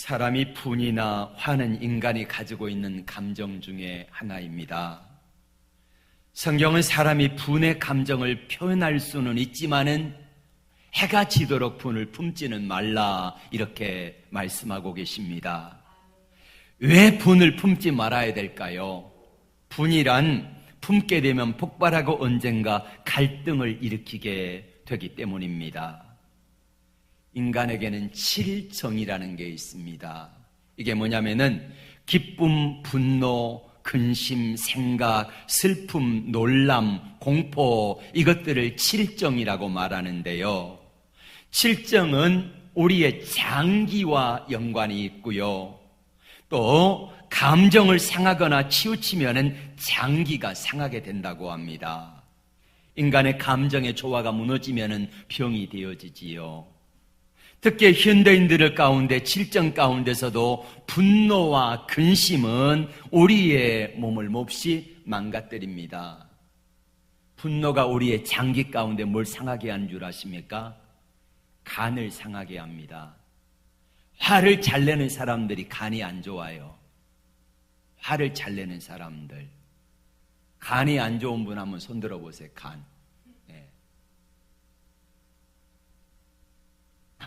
사람이 분이나 화는 인간이 가지고 있는 감정 중에 하나입니다. 성경은 사람이 분의 감정을 표현할 수는 있지만은 해가 지도록 분을 품지는 말라 이렇게 말씀하고 계십니다. 왜 분을 품지 말아야 될까요? 분이란 품게 되면 폭발하고 언젠가 갈등을 일으키게 되기 때문입니다. 인간에게는 7정이라는 게 있습니다. 이게 뭐냐면은 기쁨, 분노, 근심, 생각, 슬픔, 놀람, 공포 이것들을 7정이라고 말하는데요. 7정은 우리의 장기와 연관이 있고요. 또 감정을 상하거나 치우치면은 장기가 상하게 된다고 합니다. 인간의 감정의 조화가 무너지면은 병이 되어지지요. 특히 현대인들 가운데 7정 가운데서도 분노와 근심은 우리의 몸을 몹시 망가뜨립니다. 분노가 우리의 장기 가운데 뭘 상하게 하는 줄 아십니까? 간을 상하게 합니다. 화를 잘 내는 사람들이 간이 안 좋아요. 화를 잘 내는 사람들. 간이 안 좋은 분 한번 손 들어보세요. 간. 네.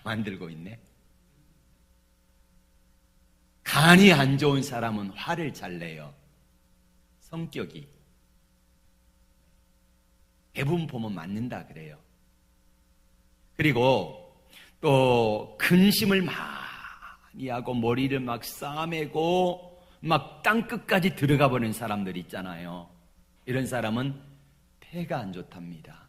만들고 있네. 간이 안 좋은 사람은 화를 잘 내요. 성격이. 대부분 보면 맞는다 그래요. 그리고 또 근심을 많이 하고 머리를 막 싸매고 막 땅끝까지 들어가 버리는 사람들 있잖아요. 이런 사람은 폐가 안 좋답니다.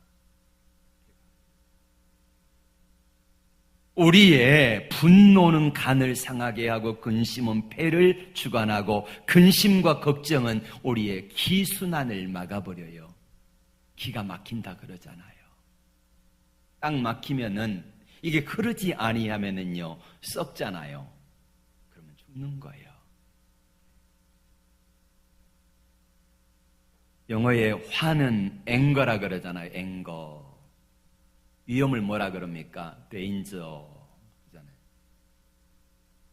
우리의 분노는 간을 상하게 하고 근심은 폐를 주관하고 근심과 걱정은 우리의 기순환을 막아버려요. 기가 막힌다 그러잖아요. 딱 막히면은 이게 흐르지 아니하면은요 썩잖아요. 그러면 죽는 거예요. 영어에 화는 앵거라 그러잖아요. 앵거. 위험을 뭐라 그럽니까? danger.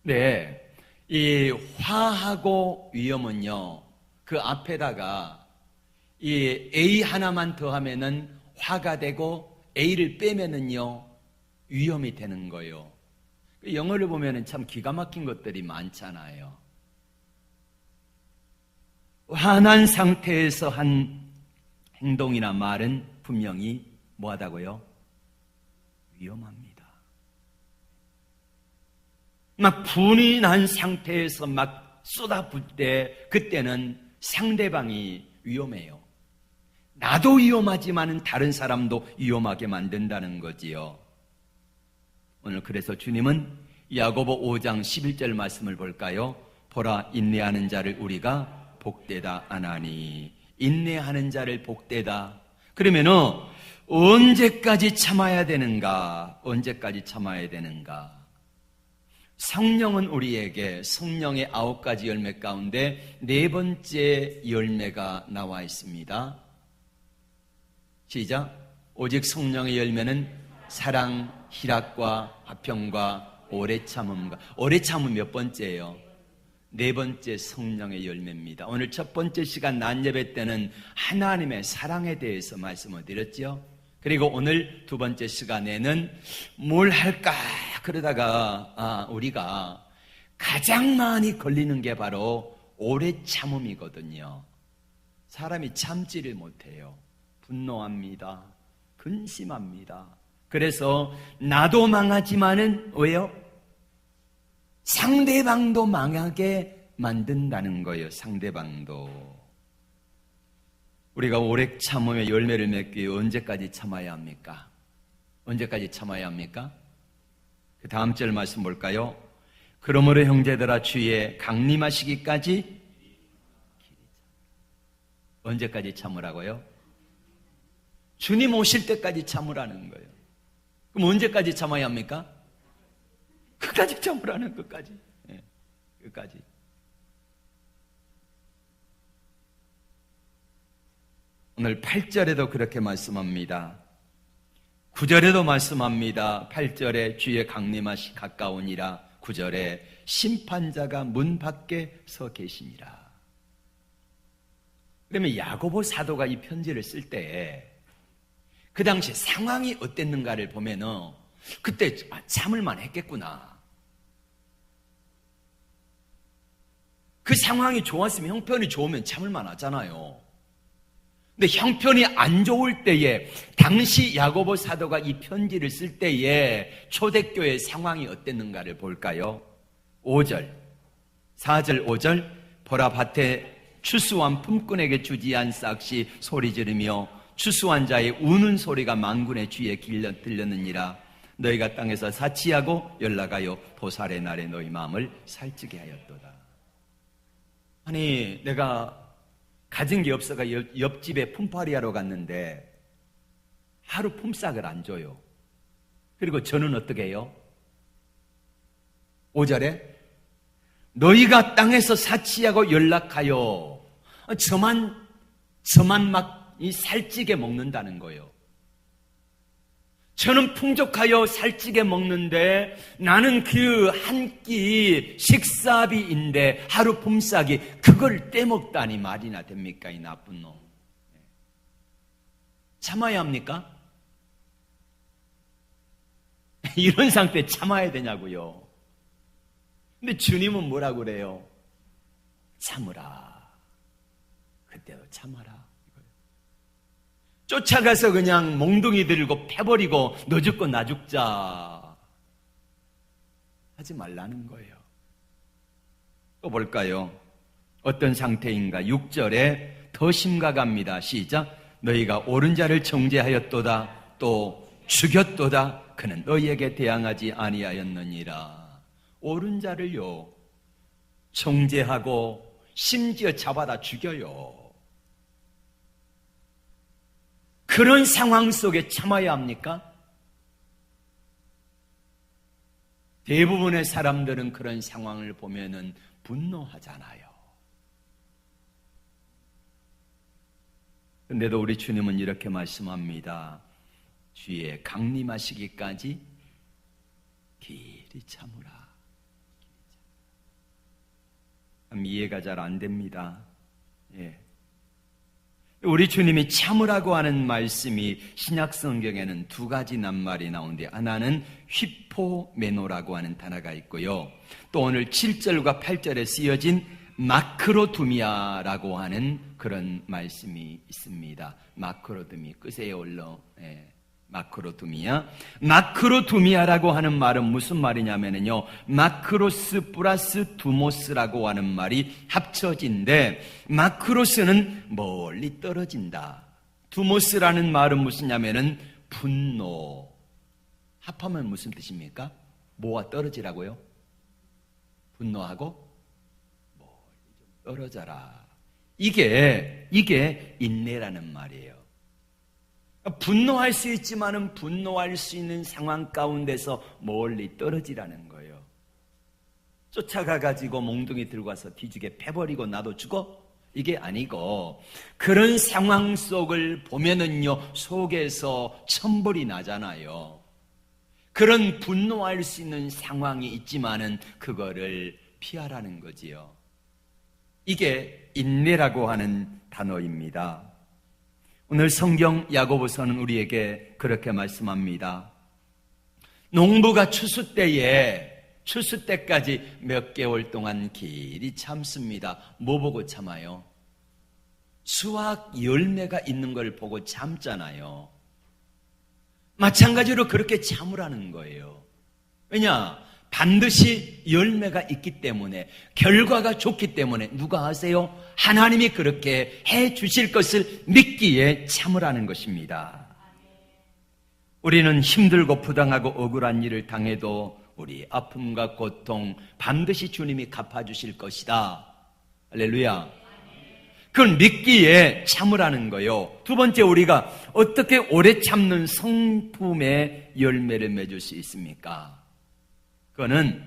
네, 이 화하고 위험은요, 그 앞에다가 이 A 하나만 더하면은 화가 되고 A를 빼면은요, 위험이 되는 거예요. 영어를 보면은 참 기가 막힌 것들이 많잖아요. 화난 상태에서 한 행동이나 말은 분명히 뭐하다고요? 위험합니다. 막 분이 난 상태에서 막 쏟아붓을 때 그때는 상대방이 위험해요. 나도 위험하지만 다른 사람도 위험하게 만든다는 거지요. 오늘 그래서 주님은 야고보 5장 11절 말씀을 볼까요? 보라 인내하는 자를 우리가 복되다 하나니. 인내하는 자를 복되다. 그러면은 언제까지 참아야 되는가? 언제까지 참아야 되는가? 성령은 우리에게 성령의 9가지 열매 가운데 4번째 열매가 나와 있습니다. 시작. 오직 성령의 열매는 사랑, 희락과 화평과 오래 참음과. 오래 참음 몇 번째예요? 4번째 성령의 열매입니다. 오늘 첫 번째 시간 낮예배 때는 하나님의 사랑에 대해서 말씀을 드렸죠. 그리고 오늘 두 번째 시간에는 뭘 할까 그러다가 우리가 가장 많이 걸리는 게 바로 오래 참음이거든요. 사람이 참지를 못해요. 분노합니다. 근심합니다. 그래서 나도 망하지만은 왜요? 상대방도 망하게 만든다는 거예요. 상대방도. 우리가 오래 참음의 열매를 맺기 위해 언제까지 참아야 합니까? 언제까지 참아야 합니까? 그 다음 절 말씀 볼까요? 그러므로 형제들아 주의 강림하시기까지 언제까지 참으라고요? 주님 오실 때까지 참으라는 거예요. 그럼 언제까지 참아야 합니까? 끝까지 참으라는 끝까지. 네, 끝까지. 오늘 8절에도 그렇게 말씀합니다. 9절에도 말씀합니다. 8절에 주의 강림하시 가까우니라. 9절에 심판자가 문 밖에 서 계시니라. 그러면 야고보 사도가 이 편지를 쓸 때 그 당시 상황이 어땠는가를 보면은 그때 참을만 했겠구나. 그 상황이 좋았으면 형편이 좋으면 참을만 하잖아요. 근데 형편이 안 좋을 때에 당시 야고보 사도가 이 편지를 쓸 때에 초대교회의 상황이 어땠는가를 볼까요? 5절, 4절, 5절 보라 밭에 추수한 품꾼에게 주지한 싹시 소리 지르며 추수한 자의 우는 소리가 만군의 귀에 들렸느니라. 너희가 땅에서 사치하고 연락하여 도살의 날에 너희 마음을 살찌게 하였도다. 아니 내가 가진 게 없어가 옆집에 품팔이 하러 갔는데 하루 품삯을 안 줘요. 그리고 저는 어떻게 해요? 5절에 너희가 땅에서 사치하고 연락하여 저만 막 살찌게 먹는다는 거예요. 저는 풍족하여 살찌게 먹는데 나는 그 한 끼 식사비인데 하루 품삯이 그걸 떼먹다니 말이나 됩니까? 이 나쁜 놈. 참아야 합니까? 이런 상태에 참아야 되냐고요. 근데 주님은 뭐라고 그래요? 참으라. 그때도 참아라. 쫓아가서 그냥 몽둥이 들고 패버리고 너 죽고 나 죽자 하지 말라는 거예요. 또 볼까요? 어떤 상태인가? 6절에 더 심각합니다. 시작. 너희가 옳은 자를 정죄하였도다 또 죽였도다 그는 너희에게 대항하지 아니하였느니라. 옳은 자를요 정죄하고 심지어 잡아다 죽여요. 그런 상황 속에 참아야 합니까? 대부분의 사람들은 그런 상황을 보면은 분노하잖아요. 그런데도 우리 주님은 이렇게 말씀합니다. 주의 강림하시기까지 길이 참으라. 이해가 잘 안 됩니다. 예. 우리 주님이 참으라고 하는 말씀이 신약 성경에는 두 가지 낱말이 나오는데 하나는 휘포메노라고 하는 단어가 있고요. 또 오늘 7절과 8절에 쓰여진 마크로두미아라고 하는 그런 말씀이 있습니다. 마크로두미, 끄세요 올러. 마크로두미아. 마크로두미아라고 하는 말은 무슨 말이냐면요. 마크로스 플러스 두모스라고 하는 말이 합쳐진데 마크로스는 멀리 떨어진다. 두모스라는 말은 무엇이냐면은 분노. 합하면 무슨 뜻입니까? 뭐와 떨어지라고요? 분노하고 멀리 좀 떨어져라. 이게 인내라는 말이에요. 분노할 수 있지만은 분노할 수 있는 상황 가운데서 멀리 떨어지라는 거예요. 쫓아가가지고 몽둥이 들고 와서 뒤지게 패버리고 나도 죽어? 이게 아니고 그런 상황 속을 보면은요 속에서 천불이 나잖아요. 그런 분노할 수 있는 상황이 있지만은 그거를 피하라는 거지요. 이게 인내라고 하는 단어입니다. 오늘 성경 야고보서는 우리에게 그렇게 말씀합니다. 농부가 추수 때까지 몇 개월 동안 길이 참습니다. 뭐 보고 참아요? 수확 열매가 있는 걸 보고 참잖아요. 마찬가지로 그렇게 참으라는 거예요. 왜냐? 반드시 열매가 있기 때문에 결과가 좋기 때문에 누가 아세요? 하나님이 그렇게 해 주실 것을 믿기에 참으라는 것입니다. 우리는 힘들고 부당하고 억울한 일을 당해도 우리 아픔과 고통 반드시 주님이 갚아주실 것이다. 할렐루야. 그걸 믿기에 참으라는 거예요. 두 번째, 우리가 어떻게 오래 참는 성품의 열매를 맺을 수 있습니까? 그거는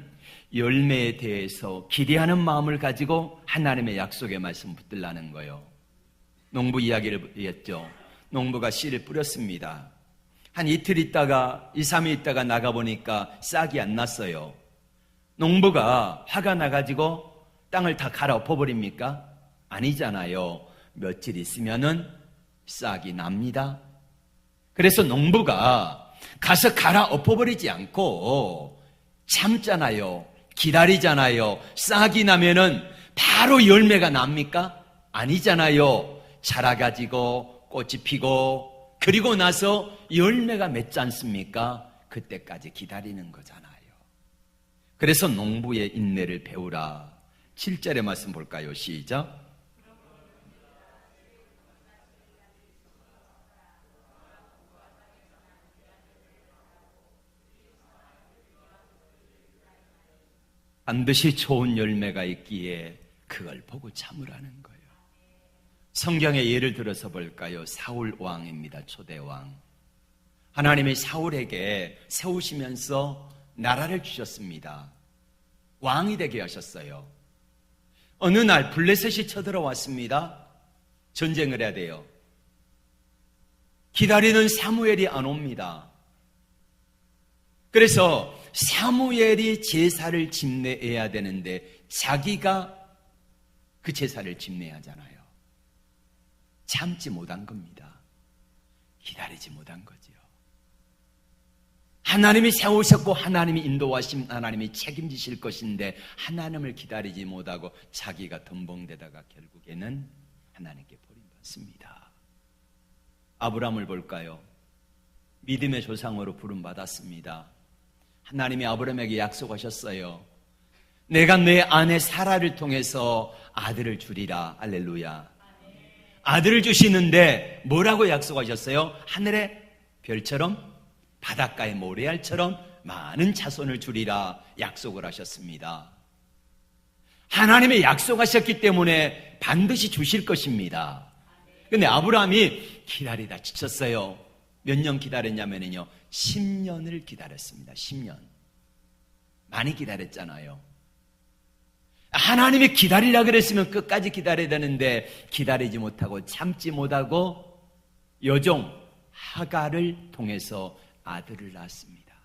열매에 대해서 기대하는 마음을 가지고 하나님의 약속의 말씀 붙들라는 거예요. 농부 이야기를 했죠. 농부가 씨를 뿌렸습니다. 한 이틀 있다가 2, 3일 있다가 나가보니까 싹이 안 났어요. 농부가 화가 나가지고 땅을 다 갈아엎어버립니까? 아니잖아요. 며칠 있으면은 싹이 납니다. 그래서 농부가 가서 갈아엎어버리지 않고 참잖아요. 기다리잖아요. 싹이 나면은 바로 열매가 납니까? 아니잖아요. 자라가지고 꽃이 피고 그리고 나서 열매가 맺지 않습니까? 그때까지 기다리는 거잖아요. 그래서 농부의 인내를 배우라. 7절의 말씀 볼까요? 시작. 반드시 좋은 열매가 있기에 그걸 보고 참으라는 거예요. 성경의 예를 들어서 볼까요? 사울 왕입니다. 초대 왕. 하나님이 사울에게 세우시면서 나라를 주셨습니다. 왕이 되게 하셨어요. 어느 날 블레셋이 쳐들어왔습니다. 전쟁을 해야 돼요. 기다리는 사무엘이 안 옵니다. 그래서 사무엘이 제사를 집례해야 되는데 자기가 그 제사를 집례하잖아요. 참지 못한 겁니다. 기다리지 못한 거지요. 하나님이 세우셨고 하나님이 인도하신 하나님이 책임지실 것인데 하나님을 기다리지 못하고 자기가 덤벙대다가 결국에는 하나님께 버림받습니다. 아브라함을 볼까요? 믿음의 조상으로 부름받았습니다. 하나님이 아브라함에게 약속하셨어요. 내가 내 아내 사라를 통해서 아들을 주리라. 할렐루야. 아들을 주시는데 뭐라고 약속하셨어요? 하늘의 별처럼 바닷가의 모래알처럼 많은 자손을 주리라 약속을 하셨습니다. 하나님의 약속하셨기 때문에 반드시 주실 것입니다. 그런데 아브라함이 기다리다 지쳤어요. 몇 년 기다렸냐면요 10년을 기다렸습니다. 10년. 많이 기다렸잖아요. 하나님이 기다리라 그랬으면 끝까지 기다려야 되는데 기다리지 못하고 참지 못하고 여종 하갈을 통해서 아들을 낳았습니다.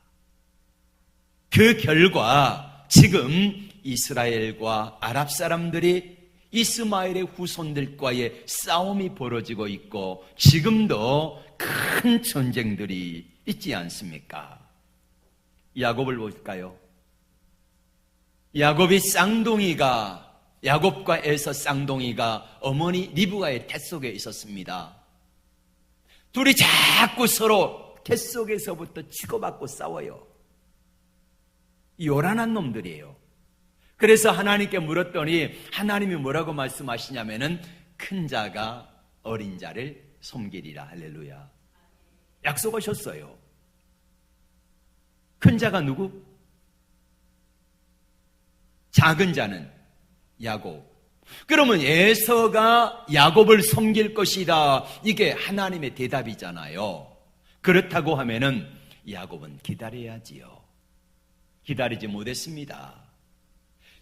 그 결과 지금 이스라엘과 아랍 사람들이 이스마엘의 후손들과의 싸움이 벌어지고 있고 지금도 큰 전쟁들이 있지 않습니까? 야곱을 볼까요? 야곱과 에서 쌍둥이가 어머니 리브가의 태 속에 있었습니다. 둘이 자꾸 서로 태 속에서부터 치고받고 싸워요. 요란한 놈들이에요. 그래서 하나님께 물었더니 하나님이 뭐라고 말씀하시냐면은 큰 자가 어린 자를 섬기리라. 할렐루야. 약속하셨어요. 큰 자가 누구? 작은 자는 야곱. 그러면 에서가 야곱을 섬길 것이다. 이게 하나님의 대답이잖아요. 그렇다고 하면은 야곱은 기다려야지요. 기다리지 못했습니다.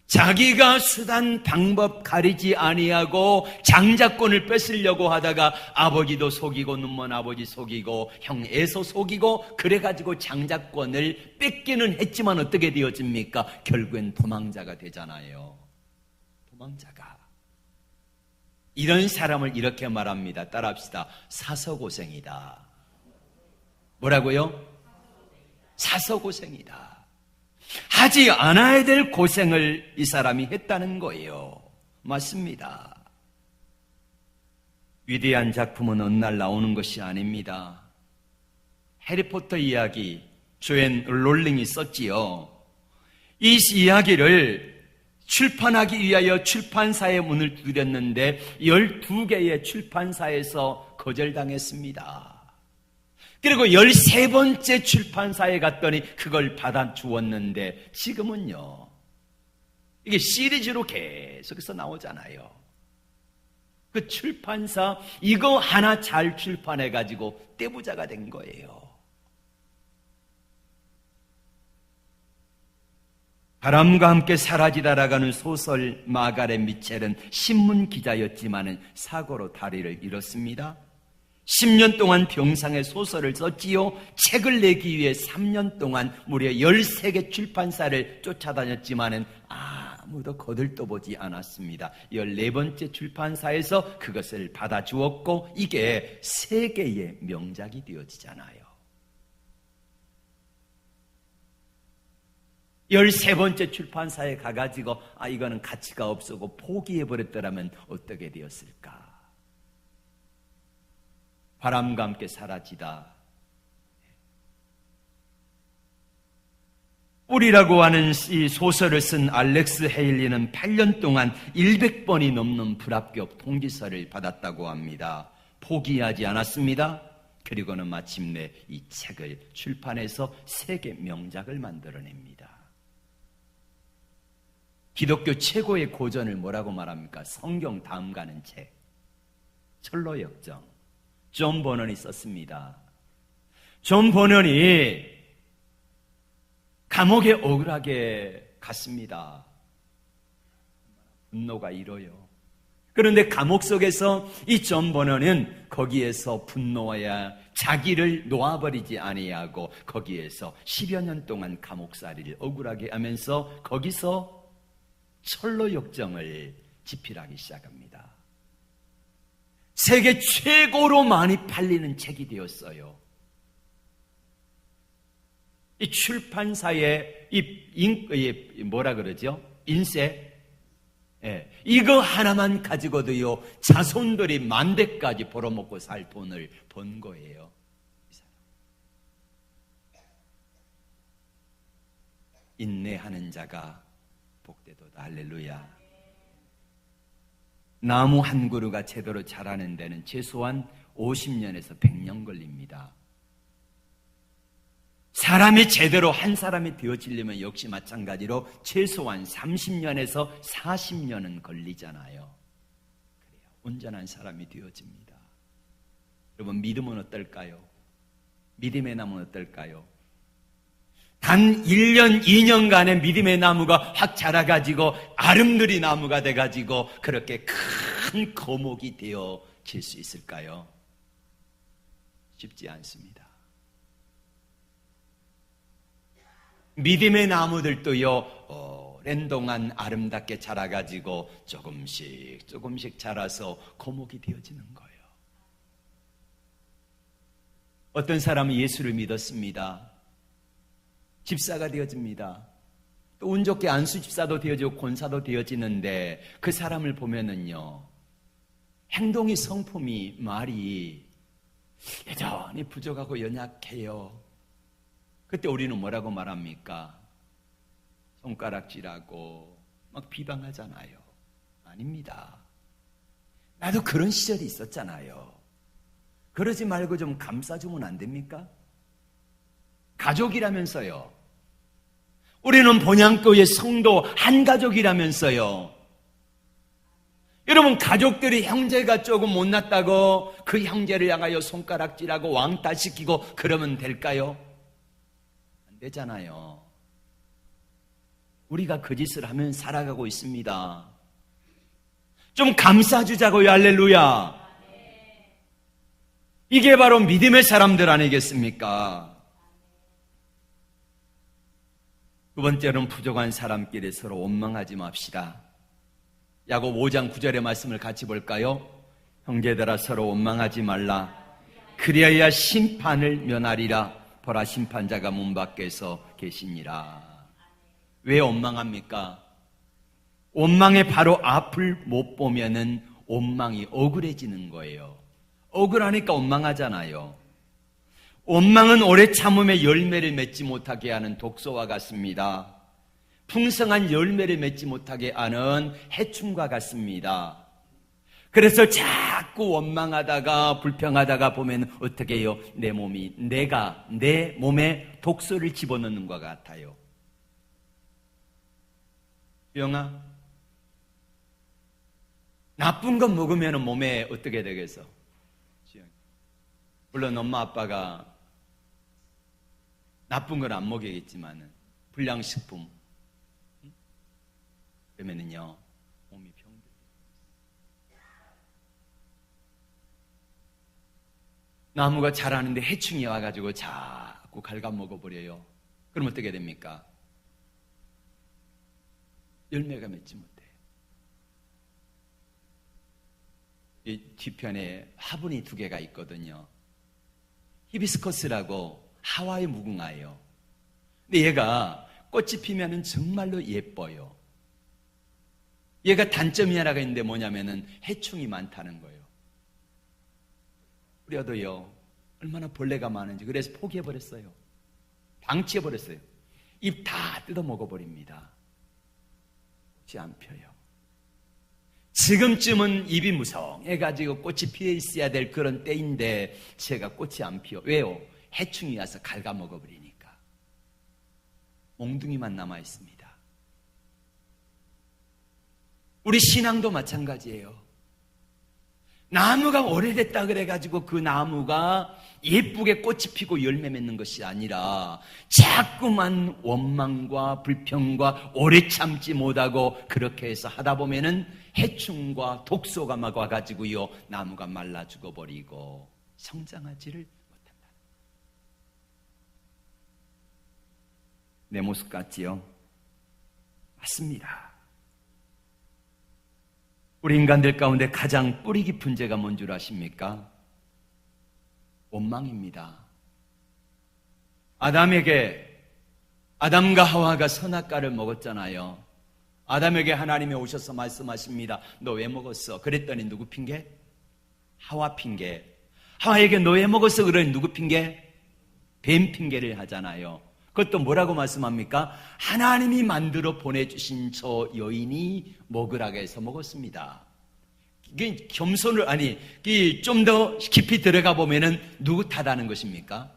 자기가 수단 방법 가리지 아니하고 장자권을 뺏으려고 하다가 아버지도 속이고 눈먼 아버지 속이고 형 에서 속이고 그래가지고 장자권을 뺏기는 했지만 어떻게 되어집니까? 결국엔 도망자가 되잖아요. 도망자가. 이런 사람을 이렇게 말합니다. 따라합시다. 사서고생이다. 뭐라고요? 사서고생이다. 하지 않아야 될 고생을 이 사람이 했다는 거예요. 맞습니다. 위대한 작품은 어느 날 나오는 것이 아닙니다. 해리포터 이야기 조앤 롤링이 썼지요. 이 이야기를 출판하기 위하여 출판사에 문을 두드렸는데 12개의 출판사에서 거절당했습니다. 그리고 13번째 출판사에 갔더니 그걸 받아주었는데 지금은요, 이게 시리즈로 계속해서 나오잖아요. 그 출판사 이거 하나 잘 출판해가지고 떼부자가 된 거예요. 바람과 함께 사라지다 나가는 소설 마가렛 미첼은 신문 기자였지만 사고로 다리를 잃었습니다. 10년 동안 병상에 소설을 썼지요. 책을 내기 위해 3년 동안 무려 13개 출판사를 쫓아다녔지만은 아무도 거들떠보지 않았습니다. 14번째 출판사에서 그것을 받아주었고 이게 세계의 명작이 되어지잖아요. 13번째 출판사에 가가지고 이거는 가치가 없었고 포기해버렸더라면 어떻게 되었을까? 바람과 함께 사라지다. 뿌리라고 하는 이 소설을 쓴 알렉스 헤일리는 8년 동안 100번이 넘는 불합격 통지서를 받았다고 합니다. 포기하지 않았습니다. 그리고는 마침내 이 책을 출판해서 세계 명작을 만들어냅니다. 기독교 최고의 고전을 뭐라고 말합니까? 성경 다음 가는 책. 철로역정. 존 버넌이 썼습니다. 존 버넌이 감옥에 억울하게 갔습니다. 분노가 일어요. 그런데 감옥 속에서 이 존 버넌은 거기에서 분노하여 자기를 놓아버리지 아니하고 거기에서 10여 년 동안 감옥살이를 억울하게 하면서 거기서 철로 역정을 집필하기 시작합니다. 세계 최고로 많이 팔리는 책이 되었어요. 이 출판사의 뭐라 그러죠? 인쇄. 이거 하나만 가지고도요, 자손들이 만대까지 벌어먹고 살 돈을 번 거예요. 인내하는 자가 복되도다. 할렐루야. 나무 한 그루가 제대로 자라는 데는 최소한 50년에서 100년 걸립니다. 사람이 제대로 한 사람이 되어지려면 역시 마찬가지로 최소한 30년에서 40년은 걸리잖아요. 그래야 온전한 사람이 되어집니다. 여러분, 믿음은 어떨까요? 믿음의 나무는 어떨까요? 단 1년, 2년간의 믿음의 나무가 확 자라가지고 아름드리 나무가 돼가지고 그렇게 큰 거목이 되어질 수 있을까요? 쉽지 않습니다. 믿음의 나무들도요, 오랜 동안 아름답게 자라가지고 조금씩 자라서 거목이 되어지는 거예요. 어떤 사람은 예수를 믿었습니다. 집사가 되어집니다. 또 운 좋게 안수 집사도 되어지고 권사도 되어지는데 그 사람을 보면은요, 행동이 성품이 말이 여전히 부족하고 연약해요. 그때 우리는 뭐라고 말합니까? 손가락질하고 막 비방하잖아요. 아닙니다. 나도 그런 시절이 있었잖아요. 그러지 말고 좀 감싸주면 안 됩니까? 가족이라면서요. 우리는 본향교회 성도 한 가족이라면서요. 여러분, 가족들이 형제가 조금 못났다고 그 형제를 향하여 손가락질하고 왕따시키고 그러면 될까요? 안 되잖아요. 우리가 그 짓을 하면 살아가고 있습니다. 좀 감싸주자고요. 할렐루야. 이게 바로 믿음의 사람들 아니겠습니까? 두 번째로는 부족한 사람끼리 서로 원망하지 맙시다. 야고보 5장 9절의 말씀을 같이 볼까요? 형제들아, 서로 원망하지 말라. 그리하여 심판을 면하리라. 보라, 심판자가 문 밖에서 계시니라. 왜 원망합니까? 원망의 바로 앞을 못 보면은 원망이 억울해지는 거예요. 억울하니까 원망하잖아요. 원망은 오래 참음의 열매를 맺지 못하게 하는 독소와 같습니다. 풍성한 열매를 맺지 못하게 하는 해충과 같습니다. 그래서 자꾸 원망하다가 불평하다가 보면 어떻게 해요? 내 몸에 독소를 집어넣는 것 같아요. 영아, 나쁜 것 먹으면 몸에 어떻게 되겠어? 물론 엄마 아빠가 나쁜 걸 안 먹이겠지만은 불량식품 그러면은요 몸이 병들어요. 나무가 자라는데 해충이 와가지고 자꾸 갉아먹어버려요. 그럼 어떻게 됩니까? 열매가 맺지 못해요. 이 뒤편에 화분이 2개가 있거든요. 히비스커스라고 하와이 무궁화예요. 근데 얘가 꽃이 피면은 정말로 예뻐요. 얘가 단점이 하나가 있는데 뭐냐면은 해충이 많다는 거예요. 뿌려도요, 얼마나 벌레가 많은지. 그래서 포기해버렸어요. 방치해버렸어요. 잎 다 뜯어 먹어버립니다. 꽃이 안 펴요. 지금쯤은 잎이 무성해가지고 꽃이 피어 있어야 될 그런 때인데 제가 꽃이 안 피어. 왜요? 해충이 와서 갉아먹어버리니까. 몽둥이만 남아있습니다. 우리 신앙도 마찬가지예요. 나무가 오래됐다 그래가지고 그 나무가 예쁘게 꽃이 피고 열매 맺는 것이 아니라 자꾸만 원망과 불평과 오래 참지 못하고 그렇게 해서 하다 보면은 해충과 독소가 막 와가지고요, 나무가 말라 죽어버리고 성장하지를 못한다. 내 모습 같지요? 맞습니다. 우리 인간들 가운데 가장 뿌리 깊은 죄가 뭔 줄 아십니까? 원망입니다. 아담과 하와가 선악과를 먹었잖아요. 아담에게 하나님이 오셔서 말씀하십니다. 너 왜 먹었어? 그랬더니 누구 핑계? 하와 핑계. 하와에게 너 왜 먹었어? 그러니 누구 핑계? 뱀 핑계를 하잖아요. 그것도 뭐라고 말씀합니까? 하나님이 만들어 보내주신 저 여인이 먹으라고 해서 먹었습니다. 이게 좀 더 깊이 들어가 보면은 누구 탓하는 것입니까?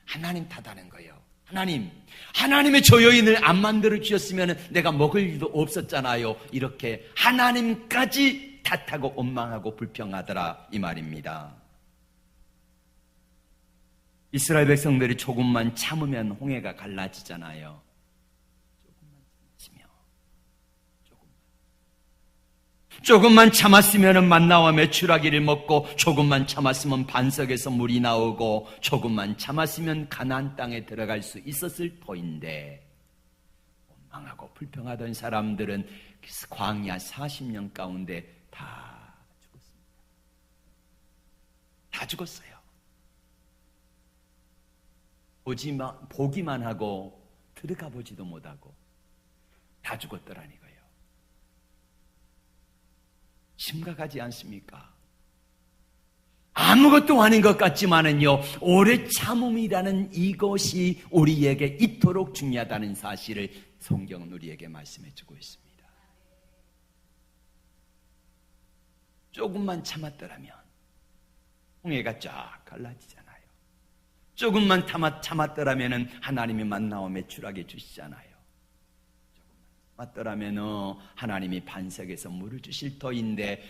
하나님 탓하는 거예요. 하나님의 저 여인을 안 만들어 주셨으면 내가 먹을 일도 없었잖아요. 이렇게 하나님까지 탓하고 원망하고 불평하더라 이 말입니다. 이스라엘 백성들이 조금만 참으면 홍해가 갈라지잖아요. 조금만 참았으면 만나와 메추라기를 먹고, 조금만 참았으면 반석에서 물이 나오고, 조금만 참았으면 가나안 땅에 들어갈 수 있었을 터인데, 원망하고 불평하던 사람들은 광야 40년 가운데 다 죽었습니다. 다 죽었어요. 보기만 하고 들어가 보지도 못하고 다 죽었더라니 거예요. 심각하지 않습니까? 아무것도 아닌 것 같지만은요, 오래 참음이라는 이것이 우리에게 이토록 중요하다는 사실을 성경은 우리에게 말씀해 주고 있습니다. 조금만 참았더라면 홍해가 쫙 갈라지잖아요. 조금만 참았더라면 하나님이 만나와 메추라기 주시잖아요. 조금만 참았더라면 하나님이 반석에서 물을 주실 터인데,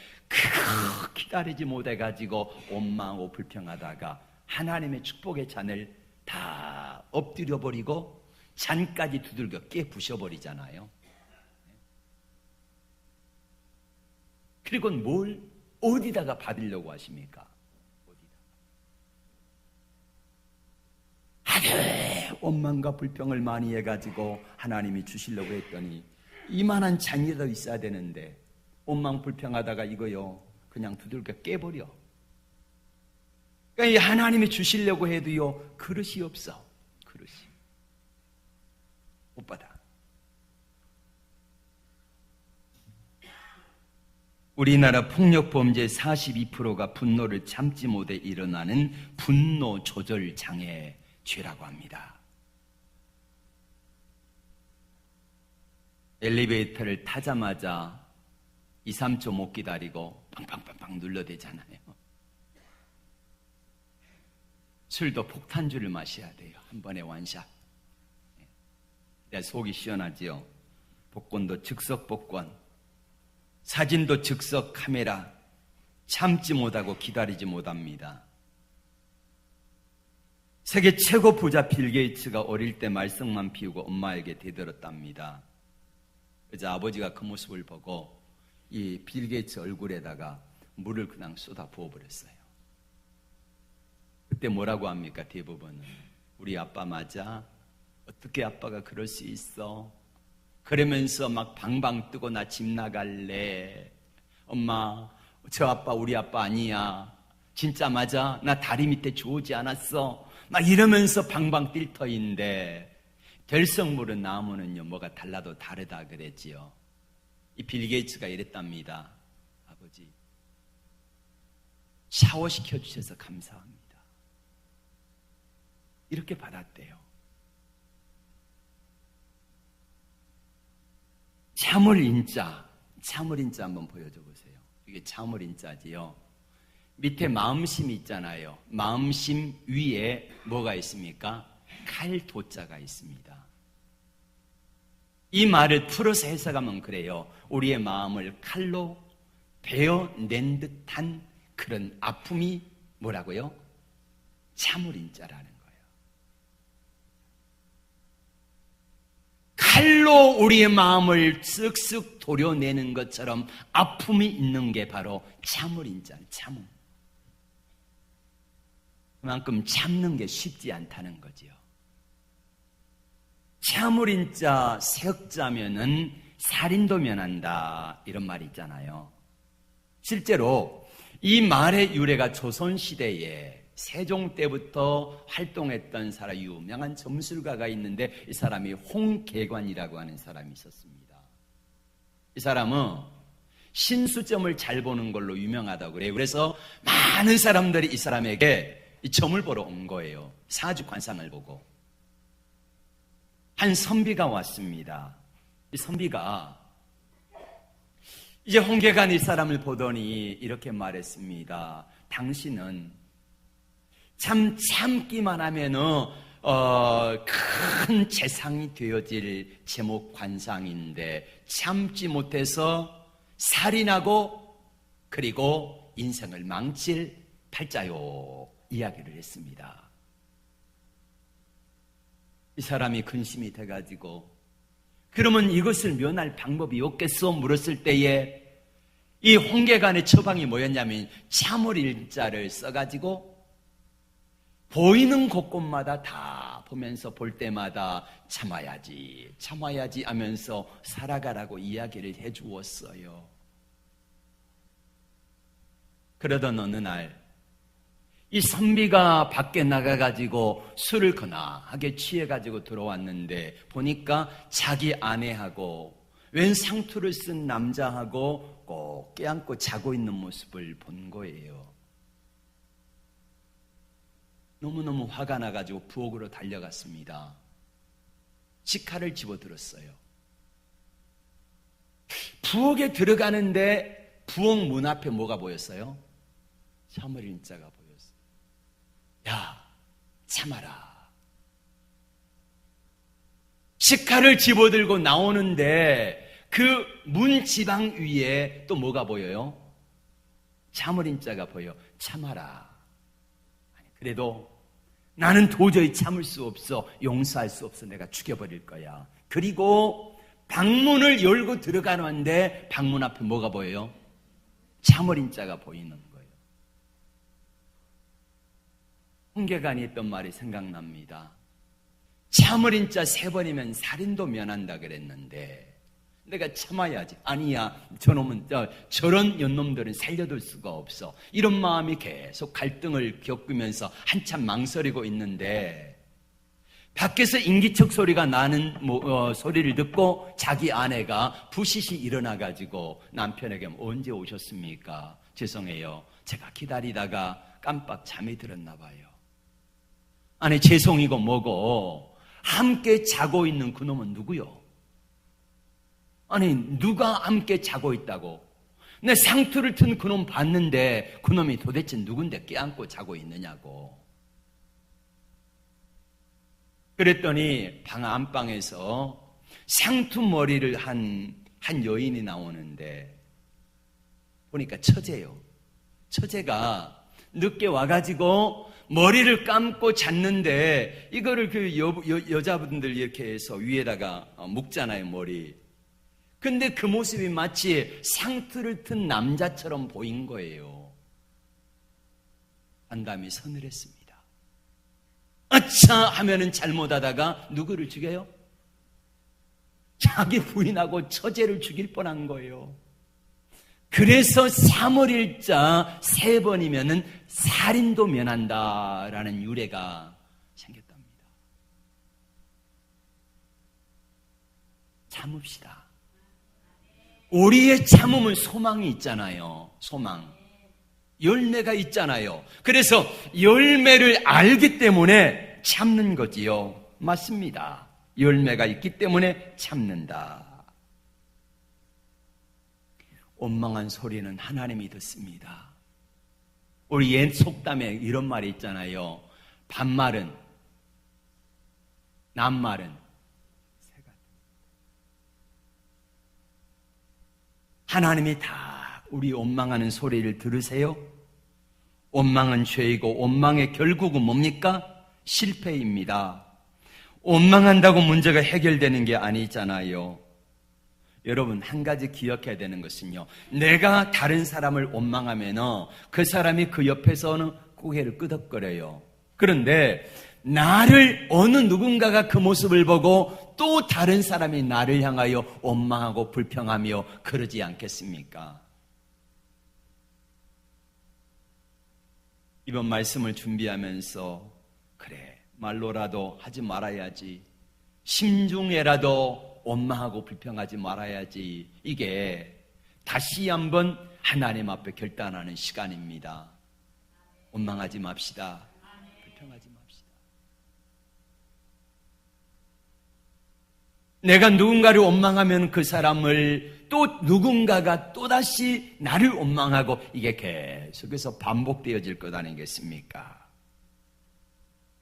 기다리지 못해가지고 원망하고 불평하다가 하나님의 축복의 잔을 다 엎드려버리고 잔까지 두들겨 깨부셔버리잖아요. 그리고 뭘 어디다가 받으려고 하십니까? 원망과 불평을 많이 해가지고 하나님이 주시려고 했더니 이만한 잔이라도 있어야 되는데 원망 불평하다가 이거요 그냥 두들겨 깨버려. 그러니까 하나님이 주시려고 해도요 그릇이 없어. 그릇이 못 받아. 우리나라 폭력 범죄 42%가 분노를 참지 못해 일어나는 분노 조절 장애 죄라고 합니다. 엘리베이터를 타자마자 2, 3초 못 기다리고 팡팡팡팡 눌러대잖아요. 술도 폭탄주를 마셔야 돼요. 한 번에 원샷. 내 속이 시원하지요. 복권도 즉석 복권, 사진도 즉석 카메라. 참지 못하고 기다리지 못합니다. 세계 최고 부자 빌 게이츠가 어릴 때 말썽만 피우고 엄마에게 대들었답니다. 그래서 아버지가 그 모습을 보고 이 빌 게이츠 얼굴에다가 물을 그냥 쏟아 부어버렸어요. 그때 뭐라고 합니까? 대부분은 우리 아빠 맞아? 어떻게 아빠가 그럴 수 있어? 그러면서 막 방방 뜨고 나 집 나갈래. 엄마, 저 아빠 우리 아빠 아니야. 진짜 맞아? 나 다리 밑에 주우지 않았어. 막 이러면서 방방 뛸 터인데 결석물은 나무는요 뭐가 달라도 다르다 그랬지요. 이 빌 게이츠가 이랬답니다. 아버지, 샤워시켜 주셔서 감사합니다. 이렇게 받았대요. 참을 인자 한번 보여줘 보세요. 이게 참을 인자지요. 밑에 마음심이 있잖아요. 마음심 위에 뭐가 있습니까? 칼도자가 있습니다. 이 말을 풀어서 해석하면 그래요. 우리의 마음을 칼로 베어낸 듯한 그런 아픔이 뭐라고요? 참을 인자라는 거예요. 칼로 우리의 마음을 쓱쓱 도려내는 것처럼 아픔이 있는 게 바로 참을 인자는 참음. 그만큼 참는 게 쉽지 않다는 거지요. 참을 인자 세역자면은 살인도 면한다 이런 말이 있잖아요. 실제로 이 말의 유래가 조선시대에 세종 때부터 활동했던 사람, 유명한 점술가가 있는데 이 사람이 홍계관이라고 하는 사람이 있었습니다. 이 사람은 신수점을 잘 보는 걸로 유명하다고 그래요. 그래서 많은 사람들이 이 사람에게 이 점을 보러 온 거예요. 사주관상을 보고. 한 선비가 왔습니다. 이 선비가 이제 홍계관 이 사람을 보더니 이렇게 말했습니다. 당신은 참 참기만 하면은 큰 재상이 되어질 제목관상인데 참지 못해서 살인하고 그리고 인생을 망칠 팔자요 이야기를 했습니다. 이 사람이 근심이 돼가지고 그러면 이것을 면할 방법이 없겠어? 물었을 때에 이 홍계관의 처방이 뭐였냐면 참을 일자를 써가지고 보이는 곳곳마다 다 보면서 볼 때마다 참아야지 하면서 살아가라고 이야기를 해주었어요. 그러던 어느 날 이 선비가 밖에 나가가지고 술을 거나하게 취해가지고 들어왔는데 보니까 자기 아내하고 웬 상투를 쓴 남자하고 꼭 껴안고 자고 있는 모습을 본 거예요. 너무너무 화가 나가지고 부엌으로 달려갔습니다. 식칼을 집어들었어요. 부엌에 들어가는데 부엌 문 앞에 뭐가 보였어요? 참을 인자가 보였어요. 야, 참아라. 식칼을 집어들고 나오는데 그 문 지방 위에 또 뭐가 보여요? 참을 인자가 보여. 참아라. 그래도 나는 도저히 참을 수 없어. 용서할 수 없어. 내가 죽여버릴 거야. 그리고 방문을 열고 들어가는데 방문 앞에 뭐가 보여요? 참을 인자가 보이는 거예요. 홍계관이 했던 말이 생각납니다. 참을 인자 3번이면 살인도 면한다 그랬는데 내가 참아야지. 아니야, 저놈은 저런 연놈들은 살려둘 수가 없어. 이런 마음이 계속 갈등을 겪으면서 한참 망설이고 있는데 밖에서 인기척 소리가 나는 소리를 듣고 자기 아내가 부시시 일어나가지고 남편에게 언제 오셨습니까? 죄송해요. 제가 기다리다가 깜빡 잠이 들었나 봐요. 아니, 죄송이고 뭐고 함께 자고 있는 그놈은 누구요? 아니, 누가 함께 자고 있다고? 내 상투를 튼 그놈 봤는데 그놈이 도대체 누군데 껴안고 자고 있느냐고. 그랬더니 방 안방에서 상투머리를 한 여인이 나오는데 보니까 처제요. 처제가 늦게 와가지고 머리를 감고 잤는데 이거를 그 여자분들 이렇게 해서 위에다가 묶잖아요, 머리. 근데 그 모습이 마치 상투를 튼 남자처럼 보인 거예요. 안담이 서늘했습니다. 아차 하면은 잘못하다가 누구를 죽여요? 자기 부인하고 처제를 죽일 뻔한 거예요. 그래서 사무엘자 3번이면은 살인도 면한다라는 유래가 생겼답니다. 참읍시다. 우리의 참음은 소망이 있잖아요. 소망. 열매가 있잖아요. 그래서 열매를 알기 때문에 참는 거지요. 맞습니다. 열매가 있기 때문에 참는다. 원망한 소리는 하나님이 듣습니다. 우리 옛 속담에 이런 말이 있잖아요. 반말은, 낱말은 새가. 하나님이 다 우리 원망하는 소리를 들으세요? 원망은 죄이고 원망의 결국은 뭡니까? 실패입니다. 원망한다고 문제가 해결되는 게 아니잖아요. 여러분, 한 가지 기억해야 되는 것은요, 내가 다른 사람을 원망하면 그 사람이 그 옆에서는 고개를 끄덕거려요. 그런데 나를 어느 누군가가 그 모습을 보고 또 다른 사람이 나를 향하여 원망하고 불평하며 그러지 않겠습니까? 이번 말씀을 준비하면서 그래, 말로라도 하지 말아야지, 심중에라도 원망하고 불평하지 말아야지, 이게 다시 한번 하나님 앞에 결단하는 시간입니다. 원망하지 맙시다. 불평하지 맙시다. 내가 누군가를 원망하면 그 사람을 또 누군가가 또다시 나를 원망하고 이게 계속해서 반복되어질 것 아니겠습니까?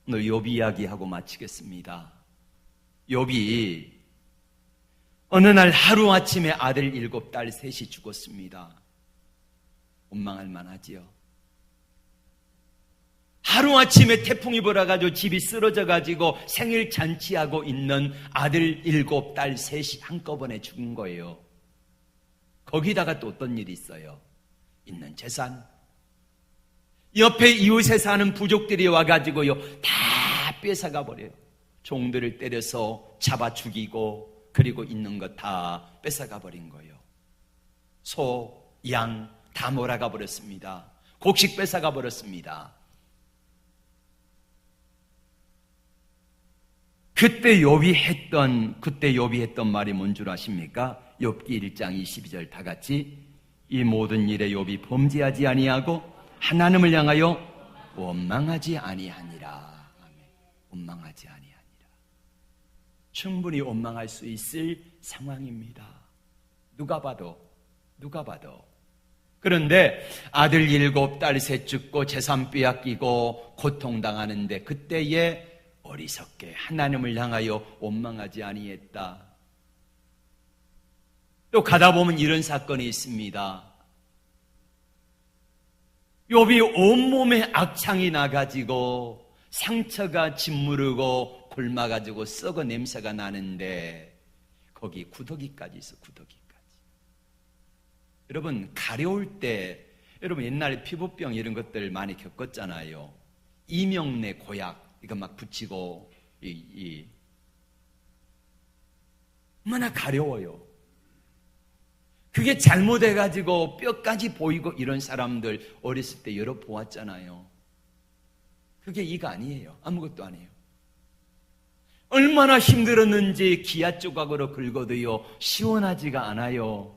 오늘 욥이 이야기하고 마치겠습니다. 욥이 어느 날 하루아침에 아들 7딸 셋이 죽었습니다. 원망할 만하지요. 하루아침에 태풍이 불어가지고 집이 쓰러져가지고 생일 잔치하고 있는 아들 7딸 셋이 한꺼번에 죽은 거예요. 거기다가 또 어떤 일이 있어요? 있는 재산, 옆에 이웃에 사는 부족들이 와가지고요 다 뺏어가 버려요. 종들을 때려서 잡아 죽이고 그리고 있는 것 다 뺏어가 버린 거예요. 소, 양 다 몰아가 버렸습니다. 곡식 뺏어가 버렸습니다. 그때 욥이 했던 말이 뭔 줄 아십니까? 욥기 1장 22절 다 같이, 이 모든 일에 욥이 범죄하지 아니하고 하나님을 향하여 원망하지 아니하니라. 아멘. 원망하지 아니하니라. 충분히 원망할 수 있을 상황입니다. 누가 봐도. 그런데 아들 7, 딸 3 죽고 재산 빼앗기고 고통당하는데 그때에 어리석게 하나님을 향하여 원망하지 아니했다. 또 가다 보면 이런 사건이 있습니다. 욥이 온몸에 악창이 나가지고 상처가 짓무르고 굶어가지고 썩어 냄새가 나는데 거기 구더기까지 있어. 구더기까지. 여러분, 가려울 때, 여러분 옛날에 피부병 이런 것들 많이 겪었잖아요. 이명내 고약 이거 막 붙이고 얼마나 가려워요. 그게 잘못해가지고 뼈까지 보이고 이런 사람들 어렸을 때 여러 보았잖아요. 그게 이거 아니에요. 아무것도 아니에요. 얼마나 힘들었는지 기아 조각으로 긁어도요 시원하지가 않아요.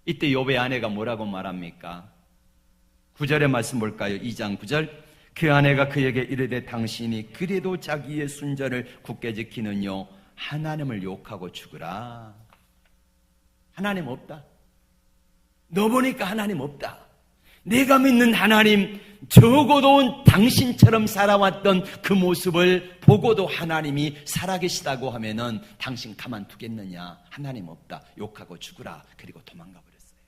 이때 욥의 아내가 뭐라고 말합니까? 9절의 말씀 볼까요? 2장 9절. 그 아내가 그에게 이르되 당신이 그래도 자기의 순전을 굳게 지키느뇨 하나님을 욕하고 죽으라. 하나님 없다. 너 보니까 하나님 없다. 내가 믿는 하나님, 적어도 당신처럼 살아왔던 그 모습을 보고도 하나님이 살아계시다고 하면은 당신 가만두겠느냐? 하나님 없다. 욕하고 죽으라. 그리고 도망가 버렸어요.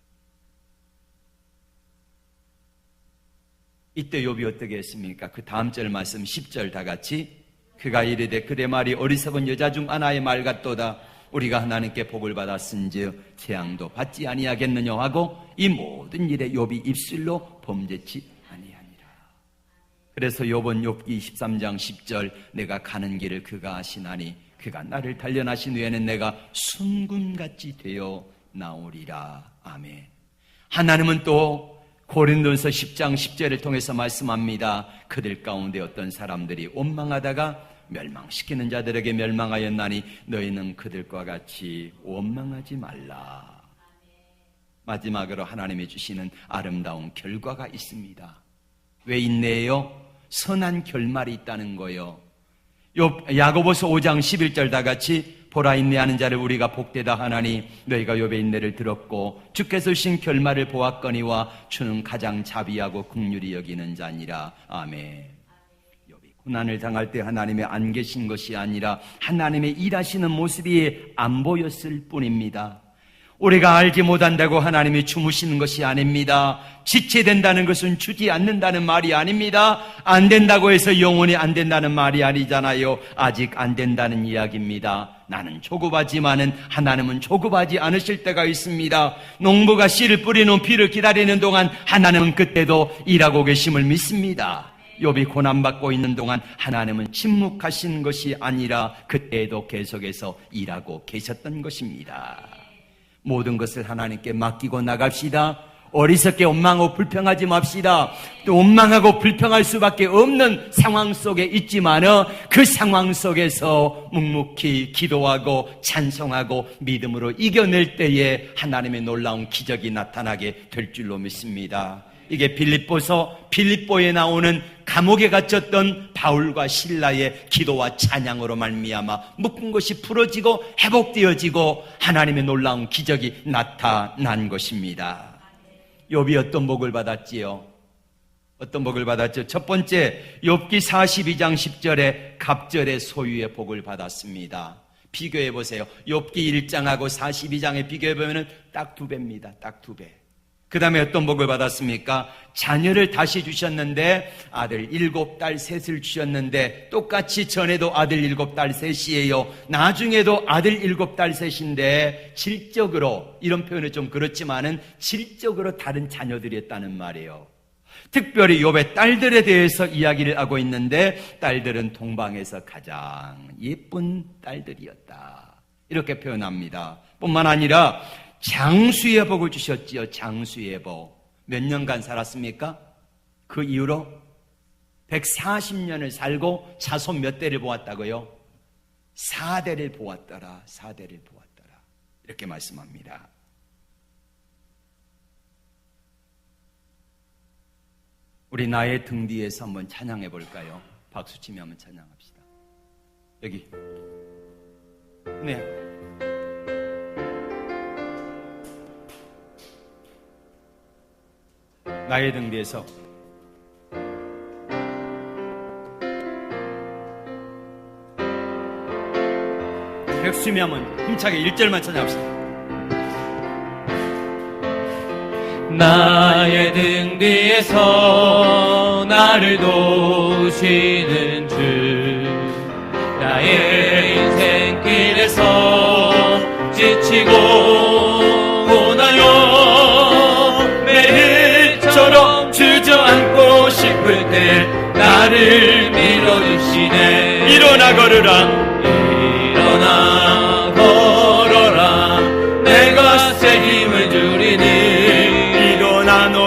이때 욥이 어떻게 했습니까? 그 다음 절 말씀 10절 다 같이. 그가 이르되 그대 말이 어리석은 여자 중 하나의 말 같도다. 우리가 하나님께 복을 받았은즉 재앙도 받지 아니하겠느냐 하고 이 모든 일에 욥이 입술로 범죄치 아니하니라. 그래서 욥은 욥기 23장 10절 내가 가는 길을 그가 아시나니 그가 나를 단련하신 후에는 내가 순금같이 되어 나오리라. 아멘. 하나님은 또 고린도전서 10장 10절을 통해서 말씀합니다. 그들 가운데 어떤 사람들이 원망하다가 멸망시키는 자들에게 멸망하였나니 너희는 그들과 같이 원망하지 말라. 마지막으로 하나님이 주시는 아름다운 결과가 있습니다. 왜 있네요? 선한 결말이 있다는 거예요. 야고보서 5장 11절 다 같이 보라 인내하는 자를 우리가 복되다 하나니 너희가 욥의 인내를 들었고 주께서 주신 결말을 보았거니와 주는 가장 자비하고 긍휼히 여기는 자니라. 아멘. 욥이 고난을 당할 때 하나님의 안 계신 것이 아니라 하나님의 일하시는 모습이 안 보였을 뿐입니다. 우리가 알지 못한다고 하나님이 주무시는 것이 아닙니다. 지체된다는 것은 주지 않는다는 말이 아닙니다. 안 된다고 해서 영원히 안 된다는 말이 아니잖아요. 아직 안 된다는 이야기입니다. 나는 조급하지만은 하나님은 조급하지 않으실 때가 있습니다. 농부가 씨를 뿌리는 비를 기다리는 동안 하나님은 그때도 일하고 계심을 믿습니다. 욥이 고난받고 있는 동안 하나님은 침묵하신 것이 아니라 그때에도 계속해서 일하고 계셨던 것입니다. 모든 것을 하나님께 맡기고 나갑시다. 어리석게 원망하고 불평하지 맙시다. 또 원망하고 불평할 수밖에 없는 상황 속에 있지만 그 상황 속에서 묵묵히 기도하고 찬송하고 믿음으로 이겨낼 때에 하나님의 놀라운 기적이 나타나게 될 줄로 믿습니다. 이게 빌립보에 나오는 감옥에 갇혔던 바울과 실라의 기도와 찬양으로 말미암아 묶은 것이 풀어지고 회복되어지고 하나님의 놀라운 기적이 나타난 것입니다. 욥이 어떤 복을 받았지요? 어떤 복을 받았죠? 첫 번째, 욥기 42장 10절에 갑절의 소유의 복을 받았습니다. 비교해 보세요. 욥기 1장하고 42장에 비교해 보면 딱 2배입니다. 딱 2배. 그 다음에 어떤 복을 받았습니까? 자녀를 다시 주셨는데 아들 7딸 셋을 주셨는데 똑같이 전에도 아들 7딸 셋이에요. 나중에도 아들 7딸 셋인데 질적으로, 이런 표현은 좀 그렇지만은 질적으로 다른 자녀들이었다는 말이에요. 특별히 욥의 딸들에 대해서 이야기를 하고 있는데 딸들은 동방에서 가장 예쁜 딸들이었다. 이렇게 표현합니다. 뿐만 아니라 장수의 복을 주셨지요. 장수의 복. 몇 년간 살았습니까? 그 이후로 140년을 살고 자손 몇 대를 보았다고요? 4대를 보았더라. 4대를 보았더라. 이렇게 말씀합니다. 우리 나의 등 뒤에서 한번 찬양해 볼까요? 박수치며 한번 찬양합시다. 여기. 네. 나의 등 뒤에서 백수미 한번 힘차게 1절만 찬양합시다. 나의 등 뒤에서 나를 도우시는 주, 나의 인생길에서 지치고 고나요 매일처럼 주저앉고 싶을 때 나를 밀어주시네. 일어나 걸으라. 일어나 걸어라. 내가 새 힘을 주리니. 일어나 너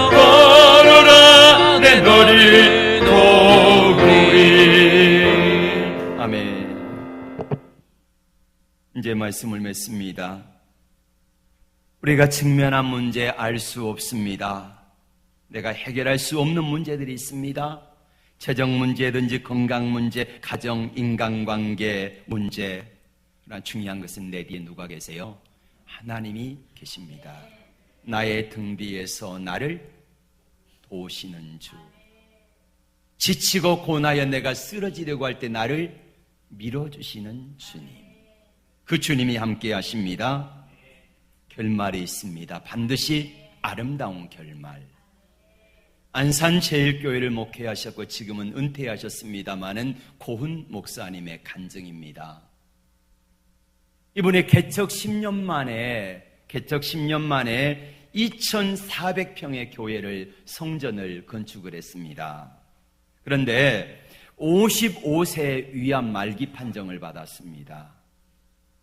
걸어라. 내 너를 도우리. 아멘. 이제 말씀을 맺습니다. 우리가 직면한 문제 알 수 없습니다. 내가 해결할 수 없는 문제들이 있습니다. 재정 문제든지 건강 문제, 가정, 인간관계 문제. 그러나 중요한 것은 내 뒤에 누가 계세요? 하나님이 계십니다. 나의 등 뒤에서 나를 도우시는 주. 지치고 고나여 내가 쓰러지려고 할 때 나를 밀어주시는 주님. 그 주님이 함께 하십니다. 결말이 있습니다. 반드시 아름다운 결말. 안산제일교회를 목회하셨고 지금은 은퇴하셨습니다마는 고훈 목사님의 간증입니다. 이분이 개척 10년 만에 2,400평의 교회를 성전을 건축을 했습니다. 그런데 55세 위암 말기 판정을 받았습니다.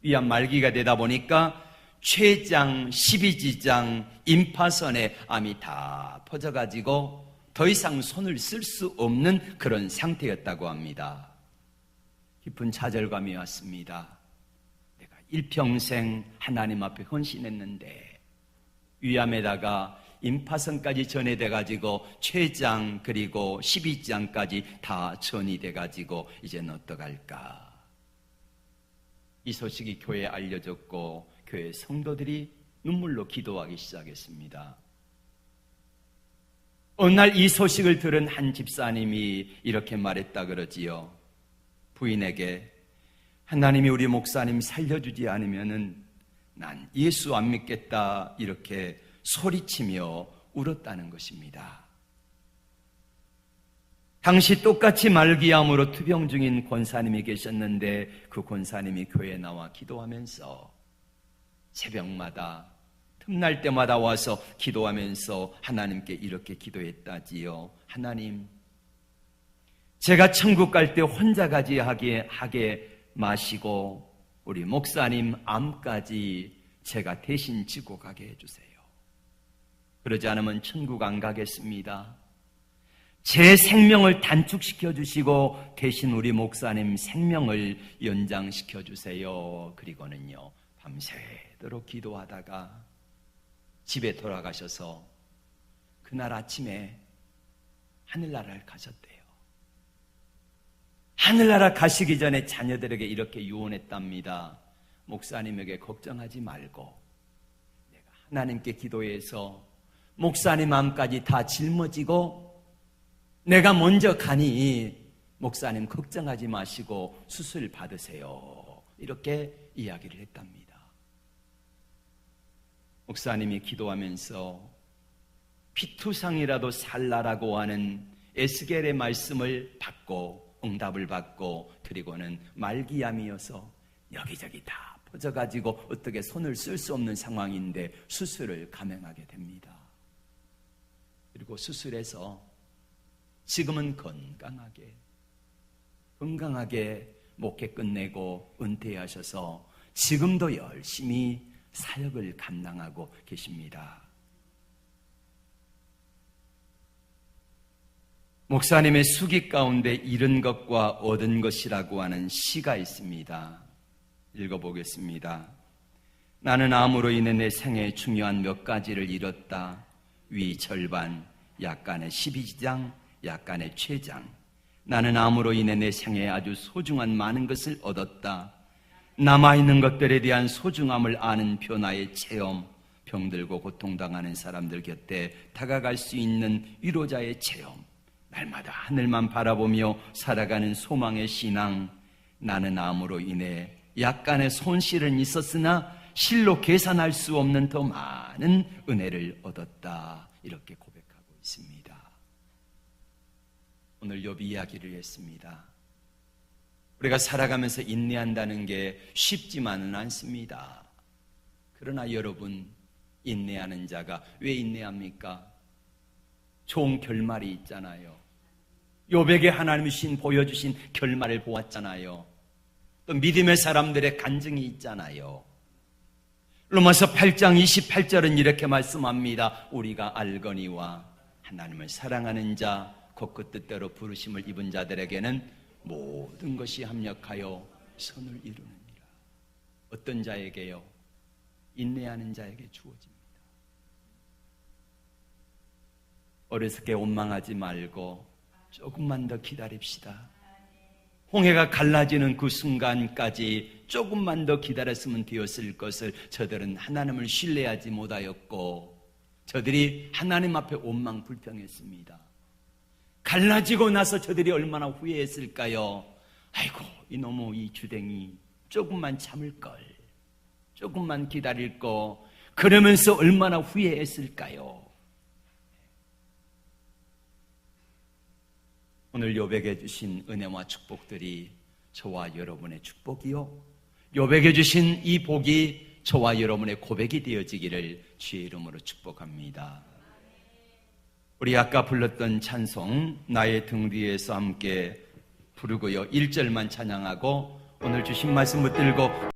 위암 말기가 되다 보니까 췌장, 12지장, 임파선에 암이 다 퍼져가지고 더 이상 손을 쓸 수 없는 그런 상태였다고 합니다. 깊은 좌절감이 왔습니다. 내가 일평생 하나님 앞에 헌신했는데 위암에다가 임파선까지 전이돼가지고 췌장 그리고 12지장까지 다 전이돼가지고 이제는 어떡할까? 이 소식이 교회에 알려졌고 교회 성도들이 눈물로 기도하기 시작했습니다. 어느 날 이 소식을 들은 한 집사님이 이렇게 말했다 그러지요. 부인에게 하나님이 우리 목사님 살려주지 않으면은 난 예수 안 믿겠다 이렇게 소리치며 울었다는 것입니다. 당시 똑같이 말기암으로 투병 중인 권사님이 계셨는데 그 권사님이 교회에 나와 기도하면서 새벽마다 틈날 때마다 와서 기도하면서 하나님께 이렇게 기도했다지요. 하나님, 제가 천국 갈 때 혼자 가지 하게 마시고 우리 목사님 암까지 제가 대신 지고 가게 해주세요. 그러지 않으면 천국 안 가겠습니다. 제 생명을 단축시켜 주시고 대신 우리 목사님 생명을 연장시켜 주세요. 그리고는요, 밤새도록 기도하다가 집에 돌아가셔서 그날 아침에 하늘나라를 가셨대요. 하늘나라 가시기 전에 자녀들에게 이렇게 유언했답니다. 목사님에게 걱정하지 말고 내가 하나님께 기도해서 목사님 마음까지 다 짊어지고 내가 먼저 가니 목사님 걱정하지 마시고 수술 받으세요. 이렇게 이야기를 했답니다. 목사님이 기도하면서 피투성이라도 살라라고 하는 에스겔의 말씀을 받고 응답을 받고 그리고는 말기암이어서 여기저기 다 퍼져가지고 어떻게 손을 쓸 수 없는 상황인데 수술을 감행하게 됩니다. 그리고 수술해서 지금은 건강하게 목회 끝내고 은퇴하셔서 지금도 열심히 사역을 감당하고 계십니다. 목사님의 수기 가운데 잃은 것과 얻은 것이라고 하는 시가 있습니다. 읽어보겠습니다. 나는 암으로 인해 내 생에 중요한 몇 가지를 잃었다. 위 절반, 약간의 12지장, 약간의 췌장. 나는 암으로 인해 내 생에 아주 소중한 많은 것을 얻었다. 남아있는 것들에 대한 소중함을 아는 변화의 체험, 병들고 고통당하는 사람들 곁에 다가갈 수 있는 위로자의 체험, 날마다 하늘만 바라보며 살아가는 소망의 신앙. 나는 암으로 인해 약간의 손실은 있었으나 실로 계산할 수 없는 더 많은 은혜를 얻었다. 이렇게 고백하고 있습니다. 오늘 욥이 이야기를 했습니다. 우리가 살아가면서 인내한다는 게 쉽지만은 않습니다. 그러나 여러분, 인내하는 자가 왜 인내합니까? 좋은 결말이 있잖아요. 욥에게 하나님이 보여주신 결말을 보았잖아요. 또 믿음의 사람들의 간증이 있잖아요. 로마서 8장 28절은 이렇게 말씀합니다. 우리가 알거니와 하나님을 사랑하는 자 곧 그 뜻대로 부르심을 입은 자들에게는 모든 것이 합력하여 선을 이루느니라. 어떤 자에게요? 인내하는 자에게 주어집니다. 어리석게 원망하지 말고 조금만 더 기다립시다. 홍해가 갈라지는 그 순간까지 조금만 더 기다렸으면 되었을 것을 저들은 하나님을 신뢰하지 못하였고 저들이 하나님 앞에 원망불평했습니다. 갈라지고 나서 저들이 얼마나 후회했을까요? 아이고, 이놈의 이 주댕이 조금만 참을걸, 조금만 기다릴걸, 그러면서 얼마나 후회했을까요? 오늘 욥에게 주신 은혜와 축복들이 저와 여러분의 축복이요, 욥에게 주신 이 복이 저와 여러분의 고백이 되어지기를 주의 이름으로 축복합니다. 우리 아까 불렀던 찬송 나의 등 뒤에서 함께 부르고요. 1절만 찬양하고 오늘 주신 말씀 붙들고